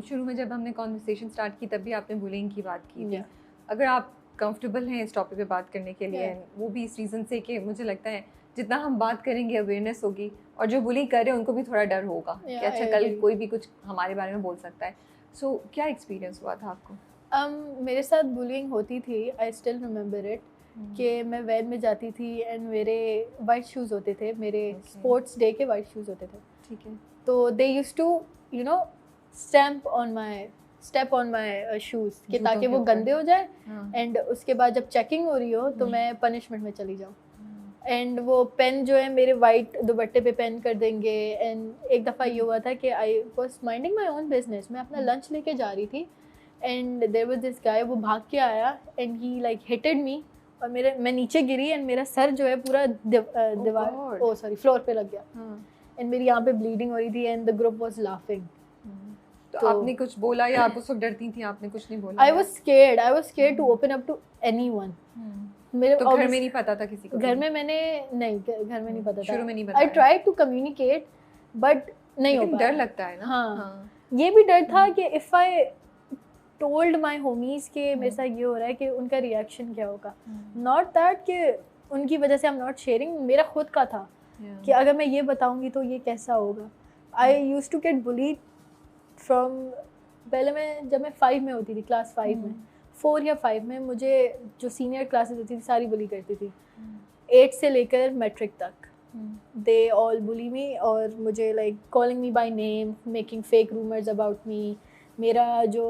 शुरू में जब हमने कॉन्वर्सेशन स्टार्ट की तब भी आपने बुलिंग की बात की थी। Yeah. अगर आप कंफर्टेबल हैं इस टॉपिक पे बात करने के लिए, Yeah. वो भी इस रीज़न से कि मुझे लगता है जितना हम बात करेंगे अवेयरनेस होगी और जो बुली कर रहे हैं उनको भी थोड़ा डर होगा कि Yeah, अच्छा I कल agree. कोई भी कुछ हमारे बारे में बोल सकता है। सो क्या एक्सपीरियंस हुआ था आपको? मेरे साथ बुलिंग होती थी, आई स्टिल रिमेंबर इट, कि मैं वैन में जाती थी एंड मेरे वाइट शूज़ होते थे, मेरे Okay. स्पोर्ट्स डे के वाइट शूज़ होते थे। ठीक है। तो they used to you know step on my shoes कि जूतों ताकि के वो ऊपर। गंदे हो जाए हाँ। एंड उसके बाद जब चेकिंग हो रही हो तो मैं पनिशमेंट में चली जाऊँ। एंड वो पेन जो है मेरे वाइट दुपट्टे पे पेन कर देंगे। एंड एक दफ़ा ये हुआ था कि I was minding my own business, मैं अपना लंच लेके जा रही थी and there was this guy, वो भाग के आया and he like hitted me और मैं नीचे गिरी एंड मेरा सर जो है पूरा दीवार फ्लोर पे लग गया एंड मेरी यहाँ पे ब्लीडिंग हो रही थी and the group was laughing. तो आपने कुछ बोला या आप उस वक्त डरती थी? आपने कुछ नहीं बोला? I was scared to open up to anyone. मेरे तो घर में नहीं पता था किसी को? घर में मैंने नहीं, घर में नहीं पता था, शुरू में नहीं I tried to communicate but नहीं हो पाया। डर लगता है ना। हाँ, ये भी डर था कि if I told my homies के मेरे साथ ये हो रहा है कि उनका रिएक्शन क्या होगा। नॉट दैट कि उनकी वजह से आई एम नॉट शेयरिंग, मेरा खुद का था कि अगर मैं ये बताऊंगी तो ये कैसा होगा। I used to get bullied from, पहले मैं जब मैं 5 में होती थी, क्लास 5 में, 4 या 5 में, मुझे जो सीनियर क्लासेस होती थी सारी बुली करती थी। 8 से लेकर मैट्रिक तक दे ऑल बुली मी और मुझे like calling me by name, making fake rumours about me. मेरा जो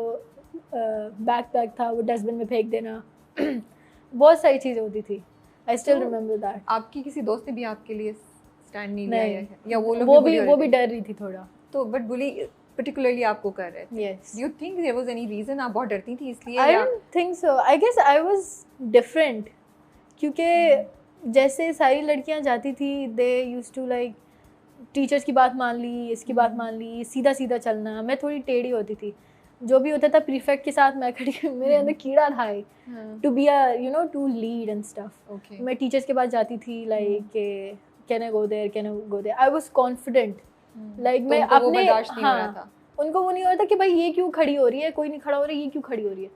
बैकपैक था वो डस्टबिन में फेंक देना बहुत सारी चीज़ें होती थी। I still remember that. आपकी किसी दोस्त ने भी आपके लिए स्टैंड नहीं लिया है? या वो भी डर रही थी थोड़ा। तो बट बुली particularly आपको कर रहे थे? Yes. Do you think there was any reason आप बहुत डरती थी इसलिए? I don't think so. I guess I was different. क्योंकि जैसे सारी लड़कियां जाती थी, they used to like teachers की बात मान ली, इसकी बात मान ली, सीधा सीधा चलना। मैं थोड़ी टेढ़ी होती थी, जो भी होता था प्रीफेक्ट के साथ मैं खड़ी, मेरे अंदर कीड़ा था to be to lead and stuff. मैं टीचर्स के पास जाती थी like can I go there. I was confident like मैं अपने, हाँ, उनको वो नहीं हो रहा था कि भाई ये क्यों खड़ी हो रही है, कोई नहीं खड़ा हो रहा है, ये क्यों खड़ी हो रही है।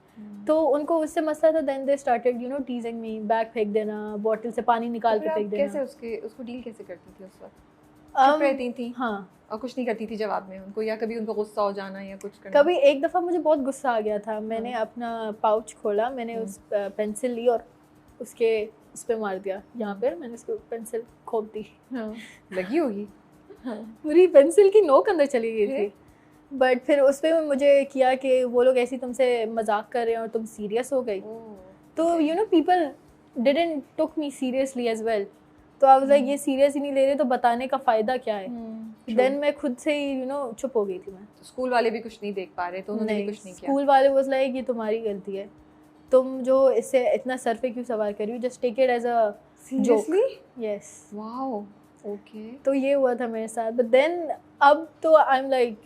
तो उनको उससे मसला था। Then they started teasing me, bag फेंक देना, बॉटल से पानी निकाल के फेंक देना। कैसे उसको डील कैसे करती थी उस वक्त? चुप रहती थी? हाँ, और कुछ नहीं करती थी जवाब में उनको, या कभी उनको गुस्सा हो जाना या कुछ करना? कभी एक दफ़ा मुझे बहुत गुस्सा आ गया था, मैंने अपना पाउच खोला, मैंने उस पेंसिल ली और उसके उस पर मार दिया, यहाँ पर मैंने उसको पेंसिल खोप दी। लगी होगी? पूरी पेंसिल की नोक अंदर चली गई थी। बट फिर उस पर मुझे किया कि वो लोग ऐसी तुमसे मजाक कर रहे हैं और तुम सीरियस हो गई। तो people didn't took me seriously as well. तो आई वाज लाइक ये सीरियस ही नहीं ले रहे तो बताने का फ़ायदा क्या है। देन मैं खुद से ही चुप हो गई थी। मैं स्कूल वाले भी कुछ नहीं देख पा रहे तो उन्होंने भी कुछ नहीं किया? स्कूल वाले वाज लाइक ये तुम्हारी गलती है, तुम जो इससे इतना सर पे क्यों सवार कर रही हो, just take it as a joke. Yes, wow, okay. तो ये हुआ था मेरे साथ। बट देन अब तो आई एम लाइक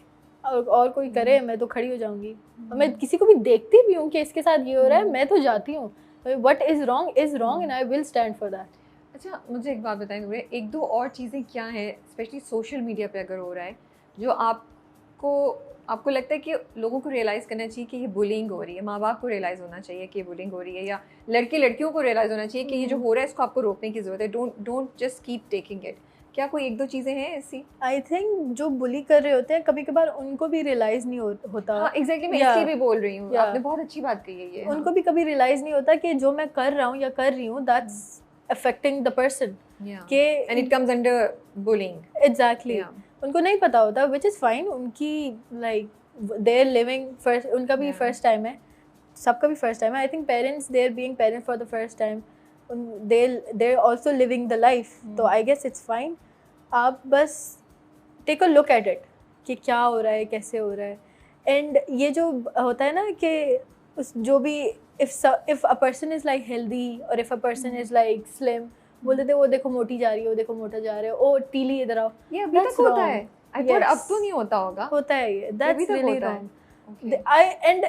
और कोई करे मैं तो खड़ी हो जाऊंगी। और मैं किसी को भी देखती भी हूँ कि इसके साथ ये हो रहा है, मैं तो जाती हूँ, what is wrong and I will stand for that. अच्छा, मुझे एक बात बताएं नूरे, एक दो और चीज़ें क्या हैं स्पेशली सोशल मीडिया पे अगर हो रहा है जो आपको लगता है कि लोगों को रियलाइज़ करना चाहिए कि ये बुलिंग हो रही है, माँ बाप को रियलाइज़ होना चाहिए कि ये बुलिंग हो रही है, या लड़के लड़कियों को रियलाइज़ होना चाहिए कि ये जो हो रहा है इसको आपको रोकने की ज़रूरत है, don't just keep taking it? क्या कोई एक दो चीज़ें हैं ऐसी? आई थिंक जो बुली कर रहे होते हैं कभी कभार उनको भी रियलाइज़ नहीं होता। हाँ, एग्जैक्टली, मैं इसलिए भी बोल रही हूँ। आपने बहुत अच्छी बात कही है ये। उनको भी कभी रियलाइज़ नहीं होता कि जो मैं कर रहा हूँ या कर रही हूँ that's affecting the person. And it comes under bullying. Exactly. उनको नहीं पता होता, which is fine. उनकी like they're living first, उनका भी first time है, सबका भी first time है. I think parents, they're being parents for the first time. They're also living the life. तो I guess it's fine. आप बस take a look at it कि क्या हो रहा है, कैसे हो रहा है. And ये जो होता है ना कि उस जो भी if a person is like healthy or if a person is like slim, बोलते थे वो देखो मोटी जा रही है, वो देखो मोटा जा रहा है, ओ टीली इधर आओ। ये अभी तक होता है? I thought अब तो नहीं होता होगा। होता है ये, that's really wrong. Okay. And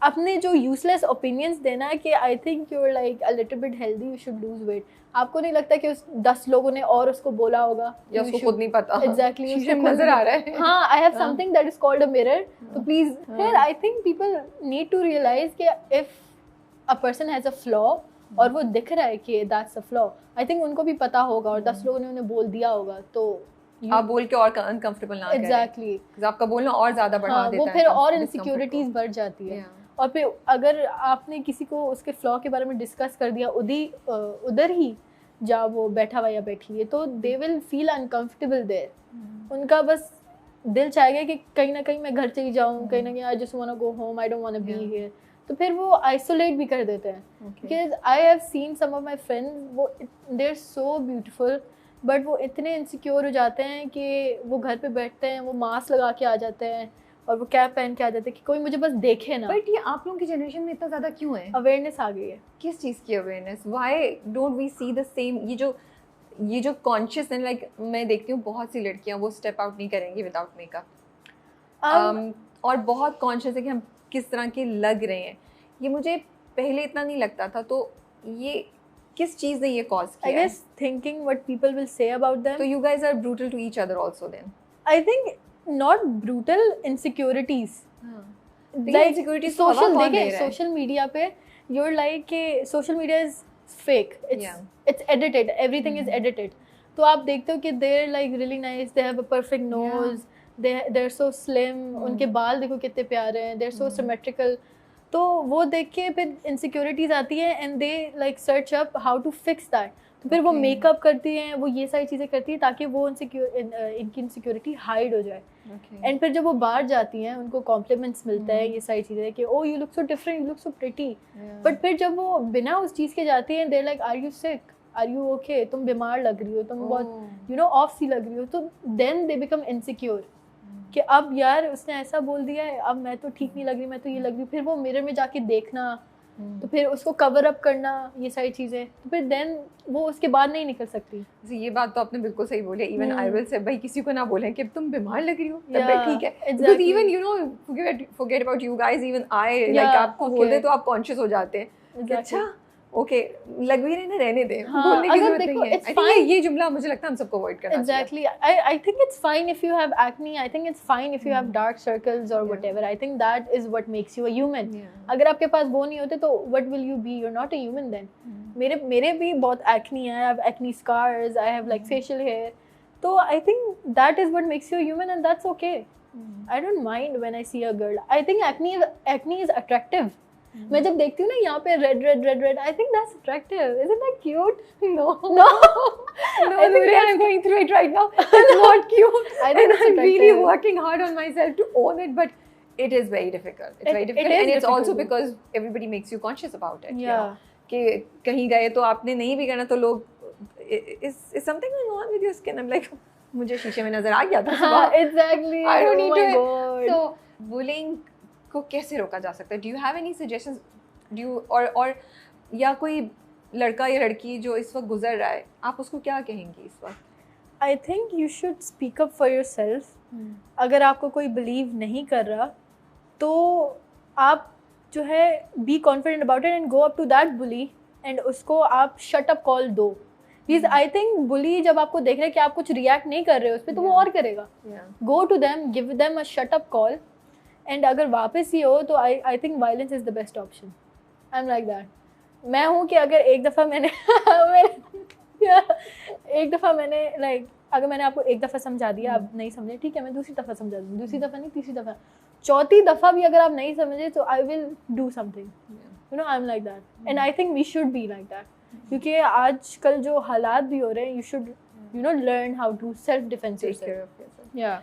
अपने जो यूजलेस ओपिनियंस देना कि I think you are like a little bit healthy, you should lose weight. आपको नहीं लगता कि उस 10 लोगों ने और उसको बोला होगा या उसको खुद नहीं पता एग्जैक्टली शीशे में नजर आ रहा है। हाँ, I have something that is called a mirror, तो please hear I think people need to realise कि if a person has a flaw और वो दिख रहा है कि that's a flaw, I think उनको भी पता होगा और 10 लोगों ने उन्हें बोल दिया होगा, तो आप बोल के और अनकंफर्टेबल ना करें। एग्जैक्टली, आपका बोलना और ज्यादा बढ़ा देता है, वो फिर और इनसिक्योरिटीज बढ़ जाती है। और फिर अगर आपने किसी को उसके फ्लॉ के बारे में डिस्कस कर दिया उधर ही जहाँ वो बैठा हुआ या बैठी है, तो they will feel uncomfortable there. उनका बस दिल चाहेगा कि कहीं ना कहीं मैं घर चली जाऊँ, कहीं ना कहीं I just want to go home, I don't want to be here, तो फिर वो आइसोलेट भी कर देते हैं। Because I have seen some of my friends, वो they are so beautiful but वो इतने इनसिक्योर हो जाते हैं कि वो घर पे बैठते हैं, वो मास्क लगा के आ जाते हैं और वो कैप पहन के आ जाते हैं कि कोई मुझे बस देखे ना। बट ये आप लोगों की जनरेशन में इतना ज़्यादा क्यों है? अवेयरनेस आ गई है। किस चीज़ की awareness? Why don't we see the same? ये जो कॉन्शियस है, लाइक मैं देखती हूँ बहुत सी लड़कियाँ वो स्टेप आउट नहीं करेंगी विदाउट मेकअप, और बहुत कॉन्शियस है कि हम किस तरह के लग रहे हैं। ये मुझे पहले इतना नहीं लगता था, तो ये किस चीज़ ने ये कॉज किया? I guess thinking what people will say about them. So you guys are brutal to each other also then? I think not brutal, insecurities. Like insecurities social, देखिए social media पे you're like कि social media is fake. It's edited. Everything is edited. तो आप देखते हो कि they're like really nice. They have a perfect nose. They're so slim. उनके बाल देखो कितने प्यारे हैं. They're so symmetrical. तो वो देख के फिर इनसिक्योरिटीज आती है and they like search up how to fix that. तो फिर वो मेकअप करती हैं, वो ये सारी चीज़ें करती हैं ताकि वो इनकी इनसिक्योरिटी हाइड हो जाए। एंड फिर जब वो बाहर जाती हैं उनको कॉम्प्लीमेंट्स मिलता है, ये सारी चीज़ें कि oh you look so different, you look so pretty. But फिर जब वो बिना उस चीज़ के जाती हैं, they're like are you sick, are you okay, तुम बीमार लग रही हो, तुम बहुत ऑफ सी लग रही हो। तो देन दे बिकम इनसिक्योर कि अब यार उसने ऐसा बोल दिया है, अब मैं तो ठीक नहीं लग रही, मैं तो ये लग रही हूँ। फिर वो मिरर में जाके देखना, तो फिर उसको कवर अप करना, ये सारी चीज़ें, तो फिर देन वो उसके बाद नहीं निकल सकती। ये बात तो आपने बिल्कुल सही बोली। इवन आई विल से भाई किसी को ना बोलें कि तुम बीमार लग रही हो, तब ठीक है। Because even you know forget about you guys, even I like आपको बोल दे तो आप कॉन्शियस हो जाते हैं। अच्छा ओके लग भी रहे ना, रहने दें, बोलने की जरूरत नहीं है। I think ये जुमला मुझे लगता है हम सबको अवॉइड करना चाहिए। Exactly. I think it's fine if you have acne. I think it's fine if you have dark circles or whatever. I think that is what makes you a human. अगर आपके पास वो नहीं होते तो what will you be? You're not a human then. मेरे भी बहुत acne है. I have acne scars. I have like facial hair. तो I think that is what makes you a human and that's okay. I don't mind when I see a girl. I think acne is attractive. मैं जब देखती हूँ ना यहाँ पे red, I think that's attractive. Isn't that cute? No. I think I'm going through it right now. It's not cute. I think and I'm really working hard on myself to own it, but it is very difficult. It's very difficult, and it's also because everybody makes you conscious about it. Yeah. कि कहीं गए तो आपने नहीं भी करना तो लोग is something going on with your skin? I'm like मुझे शीशे में नजर आ गया था सुबह. Exactly. I don't need to. God. So bullying को कैसे रोका जा सकता है? Do you have any suggestions? Do you और या कोई लड़का या लड़की जो इस वक्त गुजर रहा है, आप उसको क्या कहेंगी इस वक्त? I think you should speak up for yourself. अगर आपको कोई believe नहीं कर रहा तो आप जो है be confident about it and go up to that bully and उसको आप shut up call दो. Because I think bully जब आपको देख रहे हैं कि आप कुछ react नहीं कर रहे हो उस पर तो वो और करेगा. Go to them, give them a shut up call. And अगर वापस ही हो तो I think violence is the best option. I am like that. मैं हूँ कि अगर एक दफ़ा मैंने लाइक अगर मैंने आपको एक दफ़ा समझा दिया, आप नहीं समझे, ठीक है, मैं दूसरी दफ़ा समझा दूँ, दूसरी दफ़ा नहीं, तीसरी दफ़ा, चौथी दफ़ा भी अगर आप नहीं समझे तो I will do something. You know I am like that and I think we should be like that. क्योंकि आजकल जो हालात भी हो रहे हैं, you should learn how to self defence yourself. या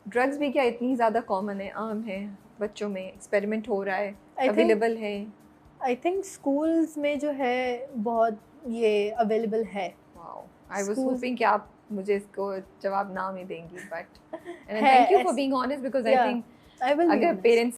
ड्रग्स भी क्या इतनी ज़्यादा कॉमन है, आम है, बच्चों में एक्सपेरिमेंट हो रहा है, अवेलेबल है? आई थिंक स्कूल्स में जो है बहुत ये अवेलेबल है. वाओ, आई वाज होपिंग कि आप मुझे इसको जवाब ना ही देंगी, but thank you for being honest because I think अगर पेरेंट्स